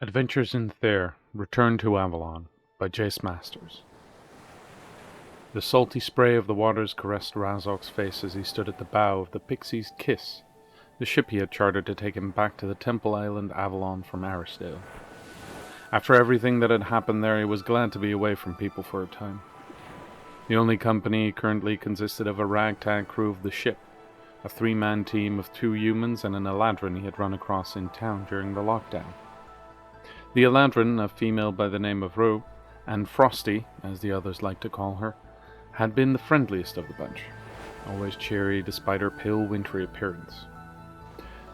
Adventures in Thair, Return to Avalon by Jace Masters. The salty spray of the waters caressed Razok's face as he stood at the bow of the Pixie's Kiss, the ship he had chartered to take him back to the Temple Island Avalon from Arisdale. After everything that had happened there, he was glad to be away from people for a time. The only company currently consisted of a ragtag crew of the ship, a 3-man team of 2 humans and an Eladrin he had run across in town during the lockdown. The Eladrin, a female by the name of Rue, and Frosty, as the others liked to call her, had been the friendliest of the bunch, always cheery despite her pale wintry appearance.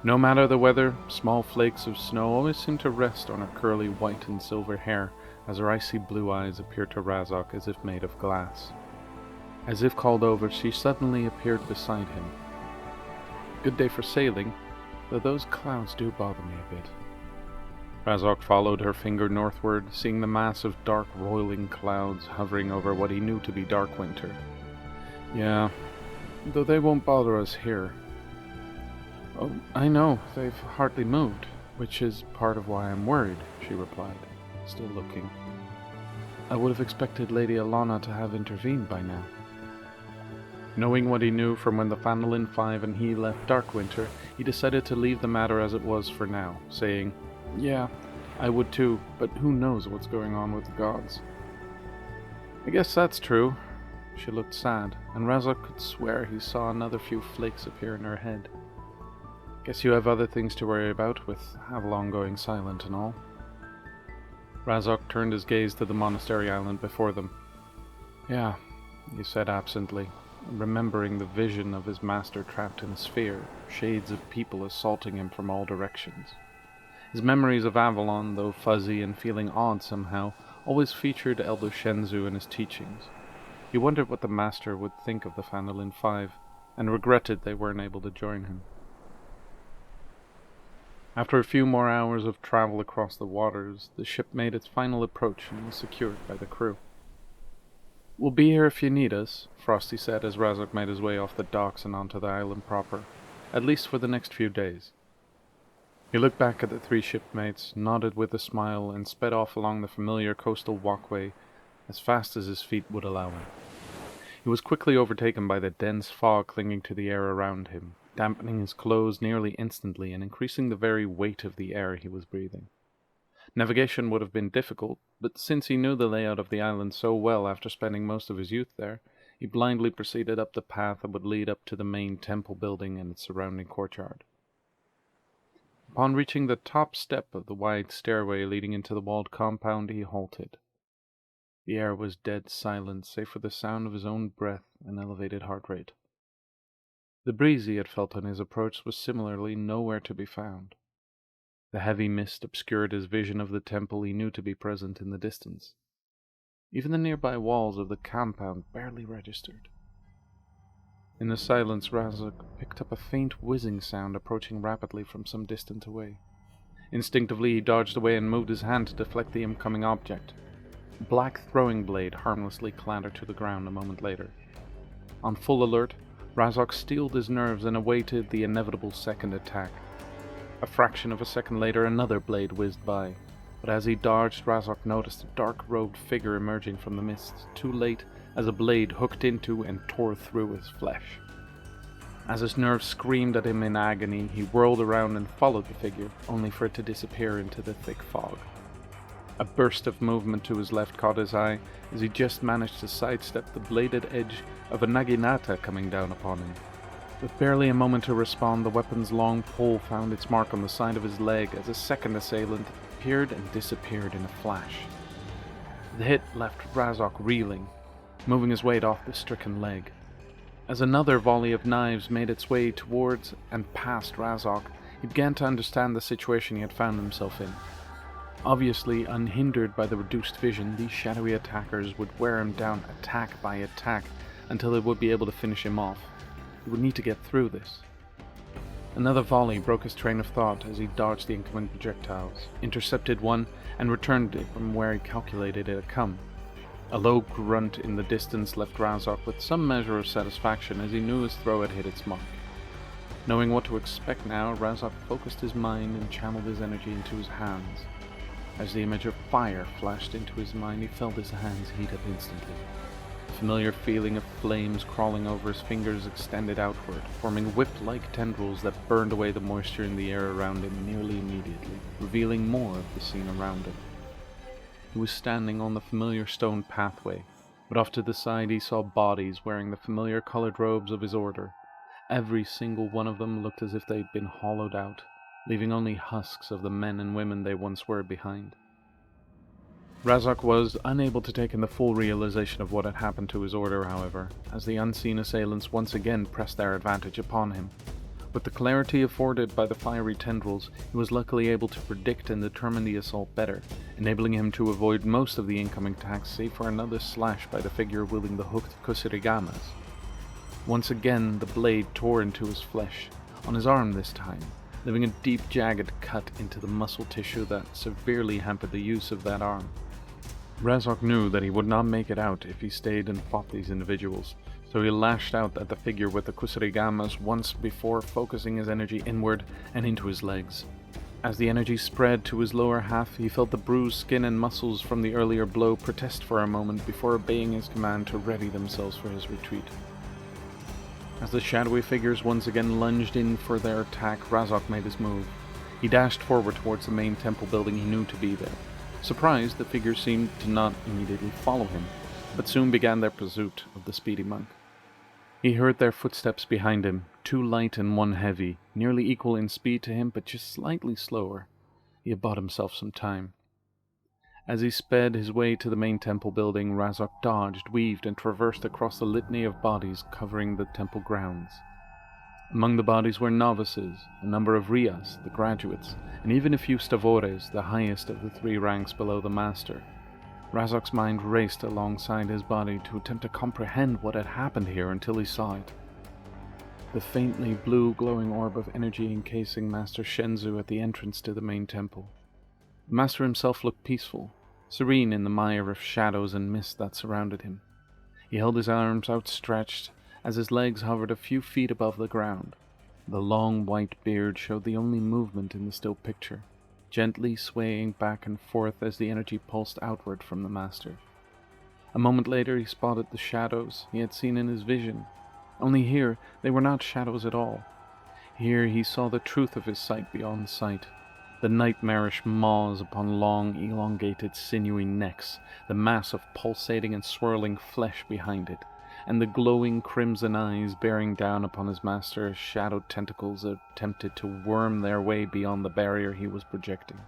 No matter the weather, small flakes of snow always seemed to rest on her curly white and silver hair as her icy blue eyes appeared to Razok as if made of glass. As if called over, she suddenly appeared beside him. Good day for sailing, though those clouds do bother me a bit. Razok followed her finger northward, seeing the mass of dark roiling clouds hovering over what he knew to be dark winter. Yeah, though they won't bother us here. Oh, I know, they've hardly moved, which is part of why I'm worried, she replied, still looking. I would have expected Lady Alana to have intervened by now. Knowing what he knew from when the Phandalin Five and he left Darkwinter, he decided to leave the matter as it was for now, saying, Yeah, I would too, but who knows what's going on with the gods. I guess that's true. She looked sad, and Razok could swear he saw another few flakes appear in her head. Guess you have other things to worry about, with Avalon going silent and all. Razok turned his gaze to the monastery island before them. Yeah, he said absently, remembering the vision of his master trapped in a sphere, shades of people assaulting him from all directions. His memories of Avalon, though fuzzy and feeling odd somehow, always featured Elder Shenzu and his teachings. He wondered what the master would think of the Phandalin Five, and regretted they weren't able to join him. After a few more hours of travel across the waters, the ship made its final approach and was secured by the crew. We'll be here if you need us, Frosty said as Razok made his way off the docks and onto the island proper, at least for the next few days. He looked back at the 3 shipmates, nodded with a smile, and sped off along the familiar coastal walkway as fast as his feet would allow him. He was quickly overtaken by the dense fog clinging to the air around him, dampening his clothes nearly instantly and increasing the very weight of the air he was breathing. Navigation would have been difficult, but since he knew the layout of the island so well after spending most of his youth there, he blindly proceeded up the path that would lead up to the main temple building and its surrounding courtyard. Upon reaching the top step of the wide stairway leading into the walled compound, he halted. The air was dead silent, save for the sound of his own breath and elevated heart rate. The breeze he had felt on his approach was similarly nowhere to be found. The heavy mist obscured his vision of the temple he knew to be present in the distance. Even the nearby walls of the compound barely registered. In the silence, Razok picked up a faint whizzing sound approaching rapidly from some distance away. Instinctively, he dodged away and moved his hand to deflect the incoming object. A black throwing blade harmlessly clattered to the ground a moment later. On full alert, Razok steeled his nerves and awaited the inevitable second attack. A fraction of a second later, another blade whizzed by, but as he dodged, Razok noticed a dark-robed figure emerging from the mist, too late as a blade hooked into and tore through his flesh. As his nerves screamed at him in agony, he whirled around and followed the figure, only for it to disappear into the thick fog. A burst of movement to his left caught his eye as he just managed to sidestep the bladed edge of a naginata coming down upon him. With barely a moment to respond, the weapon's long pole found its mark on the side of his leg as a second assailant appeared and disappeared in a flash. The hit left Razok reeling, moving his weight off the stricken leg. As another volley of knives made its way towards and past Razok, he began to understand the situation he had found himself in. Obviously unhindered by the reduced vision, these shadowy attackers would wear him down attack by attack until they would be able to finish him off. He would need to get through this. Another volley broke his train of thought as he dodged the incoming projectiles, intercepted one, and returned it from where he calculated it had come. A low grunt in the distance left Razok with some measure of satisfaction as he knew his throw had hit its mark. Knowing what to expect now, Razok focused his mind and channeled his energy into his hands. As the image of fire flashed into his mind, he felt his hands heat up instantly. A familiar feeling of flames crawling over his fingers extended outward, forming whip-like tendrils that burned away the moisture in the air around him nearly immediately, revealing more of the scene around him. He was standing on the familiar stone pathway, but off to the side he saw bodies wearing the familiar colored robes of his order. Every single one of them looked as if they'd been hollowed out, leaving only husks of the men and women they once were behind. Razok was unable to take in the full realization of what had happened to his order, however, as the unseen assailants once again pressed their advantage upon him. With the clarity afforded by the fiery tendrils, he was luckily able to predict and determine the assault better, enabling him to avoid most of the incoming attacks save for another slash by the figure wielding the hooked kusurigamas. Once again the blade tore into his flesh, on his arm this time, leaving a deep jagged cut into the muscle tissue that severely hampered the use of that arm. Razok knew that he would not make it out if he stayed and fought these individuals, so he lashed out at the figure with the kusurigamas once before focusing his energy inward and into his legs. As the energy spread to his lower half, he felt the bruised skin and muscles from the earlier blow protest for a moment before obeying his command to ready themselves for his retreat. As the shadowy figures once again lunged in for their attack, Razok made his move. He dashed forward towards the main temple building he knew to be there. Surprised, the figures seemed to not immediately follow him, but soon began their pursuit of the speedy monk. He heard their footsteps behind him, two light and one heavy, nearly equal in speed to him, but just slightly slower. He had bought himself some time. As he sped his way to the main temple building, Razok dodged, weaved, and traversed across the litany of bodies covering the temple grounds. Among the bodies were novices, a number of Rias, the graduates, and even a few Stavores, the highest of the three ranks below the master. Razok's mind raced alongside his body to attempt to comprehend what had happened here until he saw it. The faintly blue glowing orb of energy encasing Master Shenzu at the entrance to the main temple. The master himself looked peaceful, serene in the mire of shadows and mist that surrounded him. He held his arms outstretched as his legs hovered a few feet above the ground. The long white beard showed the only movement in the still picture, gently swaying back and forth as the energy pulsed outward from the master. A moment later he spotted the shadows he had seen in his vision. Only here they were not shadows at all. Here he saw the truth of his sight beyond sight. The nightmarish maws upon long, elongated, sinewy necks, the mass of pulsating and swirling flesh behind it, and the glowing crimson eyes bearing down upon his master as shadowed tentacles attempted to worm their way beyond the barrier he was projecting.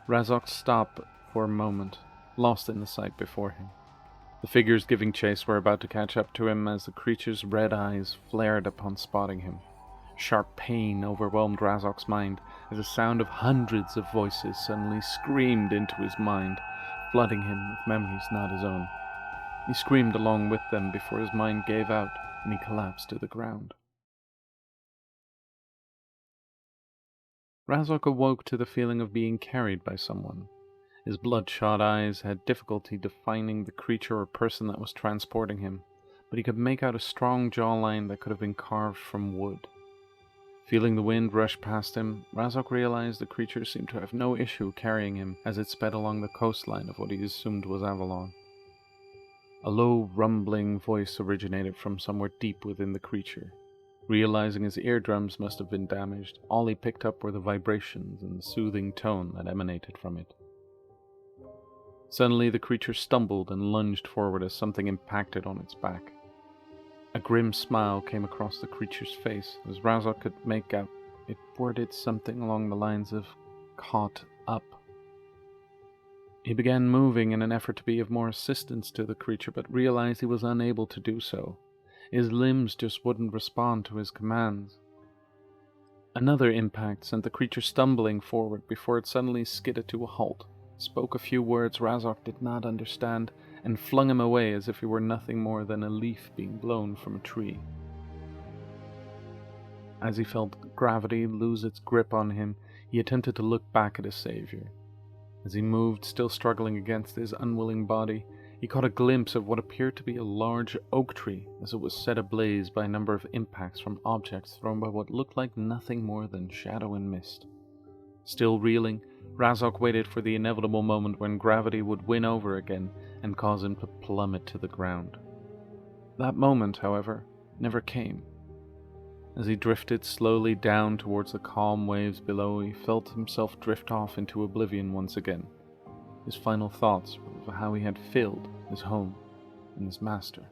Razok stopped for a moment, lost in the sight before him. The figures giving chase were about to catch up to him as the creature's red eyes flared upon spotting him. Sharp pain overwhelmed Razok's mind as a sound of hundreds of voices suddenly screamed into his mind, flooding him with memories not his own. He screamed along with them before his mind gave out and he collapsed to the ground. Razok awoke to the feeling of being carried by someone. His bloodshot eyes had difficulty defining the creature or person that was transporting him, but he could make out a strong jawline that could have been carved from wood. Feeling the wind rush past him, Razok realized the creature seemed to have no issue carrying him as it sped along the coastline of what he assumed was Avalon. A low, rumbling voice originated from somewhere deep within the creature. Realizing his eardrums must have been damaged, all he picked up were the vibrations and the soothing tone that emanated from it. Suddenly the creature stumbled and lunged forward as something impacted on its back. A grim smile came across the creature's face as Razok could make out it worded something along the lines of "caught up." He began moving in an effort to be of more assistance to the creature, but realized he was unable to do so. His limbs just wouldn't respond to his commands. Another impact sent the creature stumbling forward before it suddenly skidded to a halt, spoke a few words Razok did not understand, and flung him away as if he were nothing more than a leaf being blown from a tree. As he felt gravity lose its grip on him, he attempted to look back at his savior. As he moved, still struggling against his unwilling body, he caught a glimpse of what appeared to be a large oak tree as it was set ablaze by a number of impacts from objects thrown by what looked like nothing more than shadow and mist. Still reeling, Razok waited for the inevitable moment when gravity would win over again and cause him to plummet to the ground. That moment, however, never came. As he drifted slowly down towards the calm waves below, he felt himself drift off into oblivion once again. His final thoughts were of how he had failed his home and his master.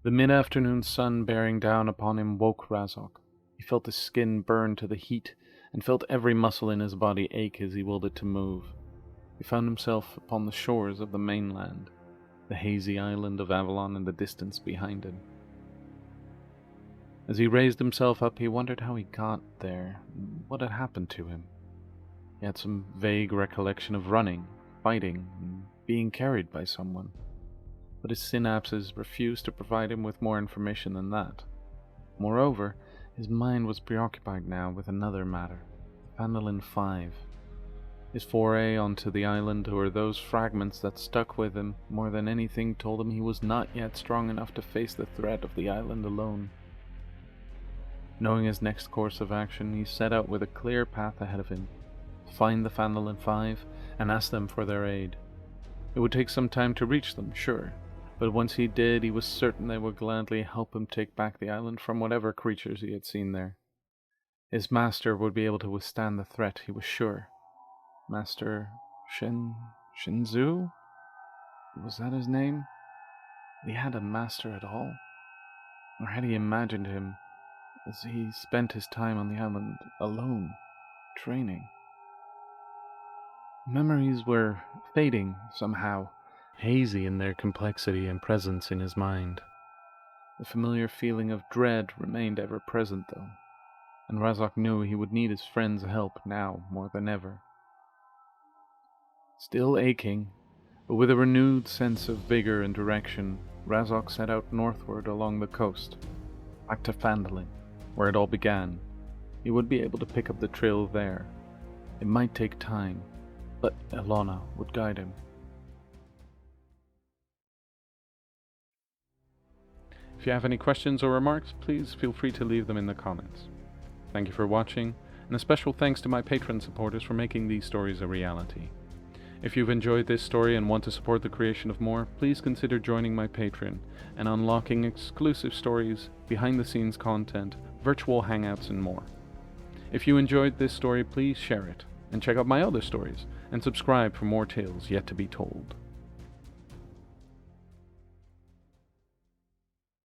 The mid-afternoon sun bearing down upon him woke Razok. He felt his skin burn to the heat, and felt every muscle in his body ache as he willed it to move. He found himself upon the shores of the mainland, the hazy island of Avalon in the distance behind him. As he raised himself up, he wondered how he got there, and what had happened to him. He had some vague recollection of running, fighting, and being carried by someone, but his synapses refused to provide him with more information than that. Moreover, his mind was preoccupied now with another matter, Phandalin Five. His foray onto the island, or those fragments that stuck with him more than anything, told him he was not yet strong enough to face the threat of the island alone. Knowing his next course of action, he set out with a clear path ahead of him, to find the Phandalin Five and ask them for their aid. It would take some time to reach them, sure, but once he did, he was certain they would gladly help him take back the island from whatever creatures he had seen there. His master would be able to withstand the threat, he was sure. Master Shinzu? Was that his name? He had a master at all? Or had he imagined him as he spent his time on the island alone, training? Memories were fading somehow, hazy in their complexity and presence in his mind. The familiar feeling of dread remained ever present, though, and Razok knew he would need his friend's help now more than ever. Still aching, but with a renewed sense of vigor and direction, Razok set out northward along the coast, back to Phandalin, where it all began. He would be able to pick up the trail there. It might take time, but Elona would guide him. If you have any questions or remarks, please feel free to leave them in the comments. Thank you for watching, and a special thanks to my Patreon supporters for making these stories a reality. If you've enjoyed this story and want to support the creation of more, please consider joining my Patreon and unlocking exclusive stories, behind-the-scenes content, virtual hangouts, and more. If you enjoyed this story, please share it, and check out my other stories, and subscribe for more tales yet to be told.